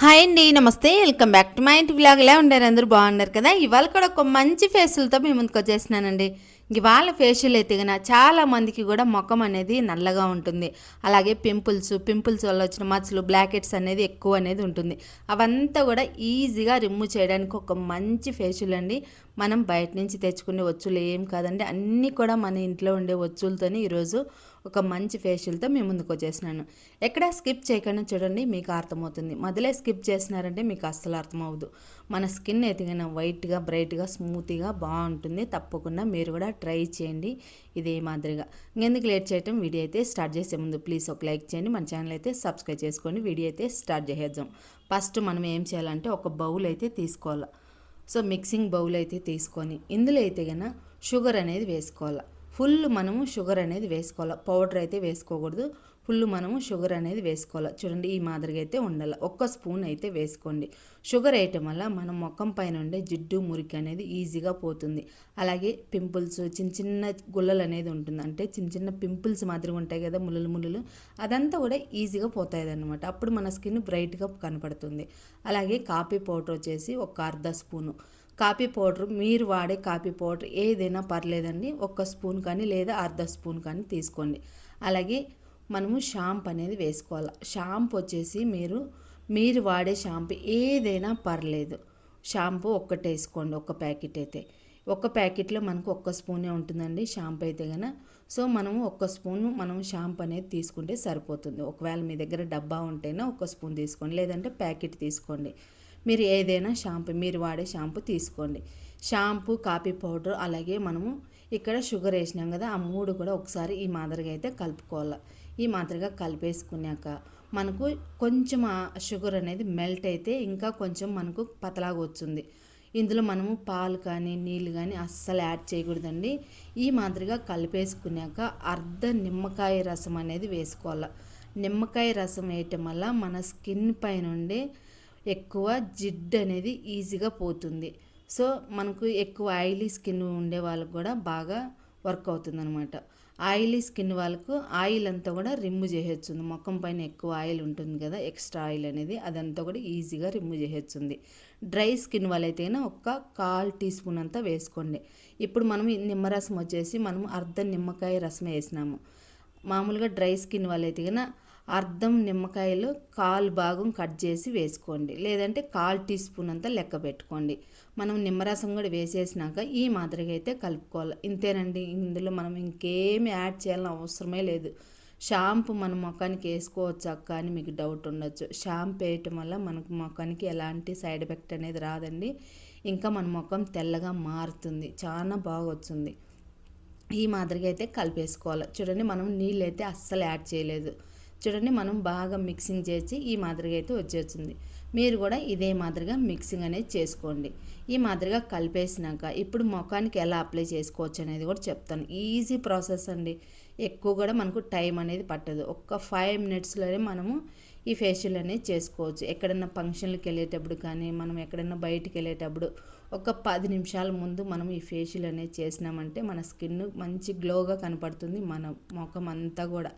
Hi అండి, నమస్తే. Welcome back to my ఇంటి వ్లాగ్. ఇలా ఉండారు, అందరూ బాగున్నారు కదా. ఇవాళ కూడా ఒక మంచి ఫేషియల్తో మీ ముందుకు వచ్చేసినానండి. ఇవాళ ఫేషియల్ అయితే కన్నా చాలా మందికి కూడా ముఖం అనేది నల్లగా ఉంటుంది. అలాగే పింపుల్స్ వల్ల వచ్చిన మచ్చలు, బ్లాక్ హెడ్స్ అనేది ఎక్కువ అనేది ఉంటుంది. అవంతా కూడా ఈజీగా రిమూవ్ చేయడానికి ఒక మంచి ఫేషియల్ అండి. మనం బయట నుంచి తెచ్చుకునే వచ్చులు ఏం కాదండి, అన్నీ కూడా మన ఇంట్లో ఉండే వచ్చులతోనే ఈరోజు ఒక మంచి ఫేషియల్తో మేము ముందుకు వచ్చేసినాను. ఎక్కడ స్కిప్ చేయకుండా చూడండి, మీకు అర్థమవుతుంది. మొదలే స్కిప్ చేసినారంటే మీకు అస్సలు అర్థమవుదు. మన స్కిన్ ఎదిగిన వైట్గా, బ్రైట్గా, స్మూత్గా బాగుంటుంది. తప్పకుండా మీరు కూడా ట్రై చేయండి ఇదే మాదిరిగా. ఇంకెందుకు లేట్ చేయటం, వీడియో అయితే స్టార్ట్ చేసే ముందు ప్లీజ్ ఒక లైక్ చేయండి, మన ఛానల్ అయితే సబ్స్క్రైబ్ చేసుకోండి. వీడియో అయితే స్టార్ట్ చేసేద్దాం. ఫస్ట్ మనం ఏం చేయాలంటే ఒక బౌల్ అయితే తీసుకోవాలి. సో మిక్సింగ్ బౌల్ అయితే తీసుకొని ఇందులో అయితే కన్నా షుగర్ అనేది వేసుకోవాలి. ఫుల్ మనము షుగర్ అనేది వేసుకోవాలి. పౌడర్ అయితే వేసుకోకూడదు, ఫుల్ మనము షుగర్ అనేది వేసుకోవాలి. చూడండి, ఈ మాదిరిగా అయితే ఉండాలి. ఒక్క స్పూన్ అయితే వేసుకోండి. షుగర్ వేయటం వల్ల మన ముఖం పైన ఉండే జిడ్డు, మురికి అనేది ఈజీగా పోతుంది. అలాగే పింపుల్స్, చిన్న చిన్న గుల్లలు అనేది ఉంటుంది, అంటే చిన్న చిన్న పింపుల్స్ మాదిరిగా ఉంటాయి కదా, ముళ్ళు, అదంతా కూడా ఈజీగా పోతాయి అన్నమాట. అప్పుడు మన స్కిన్ బ్రైట్గా కనపడుతుంది. అలాగే కాఫీ పౌడర్ వచ్చేసి ఒక అర్ధ స్పూను. కాఫీ పౌడర్, మీరు వాడే కాఫీ పౌడర్ ఏదైనా పర్లేదండి, ఒక్క స్పూన్ కానీ లేదా అర్ధ స్పూన్ కానీ తీసుకోండి. అలాగే మనము షాంపూ అనేది వేసుకోవాలి. షాంపూ వచ్చేసి మీరు వాడే షాంపూ ఏదైనా పర్లేదు, షాంపూ ఒక్కటే వేసుకోండి. ఒక ప్యాకెట్ అయితే, ఒక ప్యాకెట్లో మనకు ఒక్క స్పూనే ఉంటుందండి షాంపూ అయితే కనుక. సో మనము ఒక్క స్పూను షాంపూ అనేది తీసుకుంటే సరిపోతుంది. ఒకవేళ మీ దగ్గర డబ్బా ఉంటేనే ఒక్క స్పూన్ తీసుకోండి, లేదంటే ప్యాకెట్ తీసుకోండి. మీరు ఏదైనా షాంపూ, మీరు వాడే షాంపూ తీసుకోండి. షాంపూ, కాఫీ పౌడర్, అలాగే మనము ఇక్కడ షుగర్ వేసినాం కదా, ఆ మూడు కూడా ఒకసారి ఈ మాదిరిగా అయితే కలుపుకోవాలి. ఈ మాదిరిగా కలిపేసుకున్నాక మనకు కొంచెం ఆ షుగర్ అనేది మెల్ట్ అయితే ఇంకా కొంచెం మనకు పతలాగా వస్తుంది. ఇందులో మనము పాలు కానీ నీళ్ళు కానీ అస్సలు యాడ్ చేయకూడదండి. ఈ మాదిరిగా కలిపేసుకున్నాక అర్ధ నిమ్మకాయ రసం అనేది వేసుకోవాలి. నిమ్మకాయ రసం వేయటం వల్ల మన స్కిన్ పైన ఉండే ఎక్కువ జిడ్డు అనేది ఈజీగా పోతుంది. సో మనకు ఎక్కువ ఆయిలీ స్కిన్ ఉండే వాళ్ళకు కూడా బాగా వర్క్ అవుతుంది అనమాట. ఆయిలీ స్కిన్ వాళ్ళకు ఆయిల్ అంతా కూడా రిమూవ్ చేయొచ్చుంది. ముఖం పైన ఎక్కువ ఆయిల్ ఉంటుంది కదా, ఎక్స్ట్రా ఆయిల్ అనేది అదంతా కూడా ఈజీగా రిమూవ్ చేయొచ్చుంది. డ్రై స్కిన్ వాళ్ళైతే ఒక 1/4 టీ స్పూన్ అంతా వేసుకోండి. ఇప్పుడు మనం నిమ్మరసం వచ్చేసి మనం అర్ధ నిమ్మకాయ రసం వేసినాము. మామూలుగా డ్రై స్కిన్ వాళ్ళైతే కన్నా అర్ధం నిమ్మకాయలు 1/4 భాగం కట్ చేసి వేసుకోండి, లేదంటే 1/4 టీ స్పూన్ అంతా లెక్క పెట్టుకోండి. మనం నిమ్మరసం కూడా వేసేసినాక ఈ మాదిరిగా అయితే కలుపుకోవాలి. ఇంతేనండి, ఇందులో మనం ఇంకేమి యాడ్ చేయాలని అవసరమే లేదు. షాంపూ మన ముఖానికి వేసుకోవచ్చు అక్క అని మీకు డౌట్ ఉండొచ్చు. షాంపూ వేయటం వల్ల మనకు ముఖానికి ఎలాంటి సైడ్ ఎఫెక్ట్ అనేది రాదండి. ఇంకా మన ముఖం తెల్లగా మారుతుంది, చాలా బాగా వచ్చింది. ఈ మాదిరిగా అయితే కలిపేసుకోవాలి. చూడండి, మనం నీళ్ళు అయితే అస్సలు యాడ్ చేయలేదు. చూడండి, మనం బాగా మిక్సింగ్ చేసి ఈ మాదిరిగా అయితే వచ్చేస్తుంది. మీరు కూడా ఇదే మాదిరిగా మిక్సింగ్ అనేది చేసుకోండి. ఈ మాదిరిగా కలిపేసినాక ఇప్పుడు ముఖానికి ఎలా అప్లై చేసుకోవచ్చు అనేది కూడా చెప్తాను. ఈజీ ప్రాసెస్ అండి, ఎక్కువ కూడా మనకు టైం అనేది పట్టదు. ఒక్క 5 మినిట్స్లోనే మనము ఈ ఫేషియల్ అనేది చేసుకోవచ్చు. ఎక్కడన్నా ఫంక్షన్లకు వెళ్ళేటప్పుడు కానీ, మనం ఎక్కడన్నా బయటికి వెళ్ళేటప్పుడు ఒక 10 నిమిషాల ముందు మనం ఈ ఫేషియల్ అనేది చేసినామంటే మన స్కిన్ మంచి గ్లోగా కనపడుతుంది, మన ముఖం అంతా కూడా.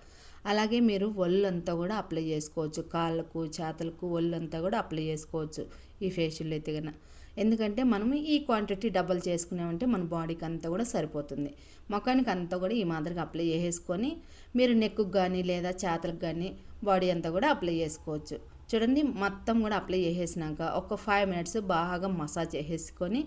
అలాగే మీరు ఒళ్ళంతా కూడా అప్లై చేసుకోవచ్చు, కాళ్ళకు, చేతులకు, ఒళ్ళంతా కూడా అప్లై చేసుకోవచ్చు ఈ ఫేషియల్ అయితే కనుక. ఎందుకంటే మనము ఈ క్వాంటిటీ డబల్ చేసుకున్నామంటే మన బాడీకి అంతా కూడా సరిపోతుంది. ముఖానికి అంతా కూడా ఈ మాదిరిగా అప్లై చేసుకొని మీరు నెక్కు కానీ లేదా చేతులకు కానీ బాడీ అంతా కూడా అప్లై చేసుకోవచ్చు. చూడండి, మొత్తం కూడా అప్లై చేసేసినాక ఒక 5 మినిట్స్ బాగా మసాజ్ చేసేసుకొని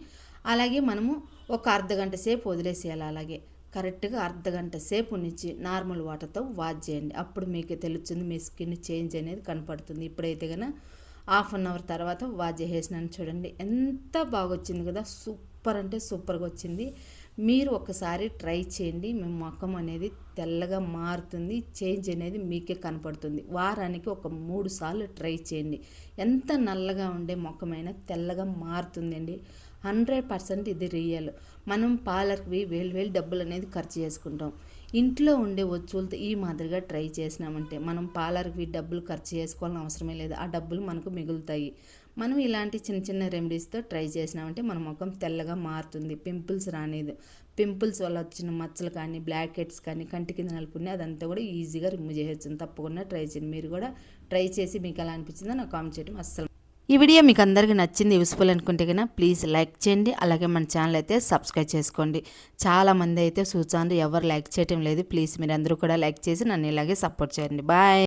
అలాగే మనము ఒక అర్ధగంట సేపు వదిలేసేయాలి. అలాగే కరెక్ట్గా అర్ధగంట సేపు నుంచి నార్మల్ వాటర్తో వాష్ చేయండి. అప్పుడు మీకు తెలుస్తుంది, మీ స్కిన్ చేంజ్ అనేది కనపడుతుంది. ఇప్పుడైతే కనుక 1/2 అవర్ తర్వాత వాష్ చేసేసినాను. చూడండి ఎంత బాగా వచ్చింది కదా, సూపర్ అంటే సూపర్గా వచ్చింది. మీరు ఒకసారి ట్రై చేయండి, మీ ముఖం అనేది తెల్లగా మారుతుంది, చేంజ్ అనేది మీకే కనపడుతుంది. వారానికి ఒక 3 సార్లు ట్రై చేయండి. ఎంత నల్లగా ఉండే ముఖమైనా తెల్లగా మారుతుందండి. 100% ఇది రియల్. మనం పార్లర్కి వేలు డబ్బులు అనేది ఖర్చు చేసుకుంటాం. ఇంట్లో ఉండే వస్తువులతో ఈ మాదిరిగా ట్రై చేసినామంటే మనం పార్లర్కి డబ్బులు ఖర్చు చేసుకోవాలని అవసరమే లేదు, ఆ డబ్బులు మనకు మిగులుతాయి. మనం ఇలాంటి చిన్న చిన్న రెమెడీస్తో ట్రై చేసినామంటే మన ముఖం తెల్లగా మారుతుంది, పింపుల్స్ రానేది. పింపుల్స్ వల్ల వచ్చిన మచ్చలు కానీ, బ్లాక్ హెడ్స్ కానీ, కంటి కింద నలుపుని అదంతా కూడా ఈజీగా రిమూవ్ చేయొచ్చు. తప్పకుండా ట్రై చేయండి. మీరు కూడా ట్రై చేసి మీకు ఎలా అనిపించిందో నాకు కామెంట్ చేయడం అస్సలు ఈ వీడియో మీకు అందరికీ నచ్చింది, యూస్ఫుల్ అనుకుంటే కనుక ప్లీజ్ లైక్ చేయండి. అలాగే మన ఛానల్ అయితే సబ్స్క్రైబ్ చేసుకోండి. చాలామంది అయితే చూసాను, ఎవరు లైక్ చేయటం లేదు. ప్లీజ్ మీరు అందరూ కూడా లైక్ చేసి నన్ను ఇలాగే సపోర్ట్ చేయండి. బాయ్.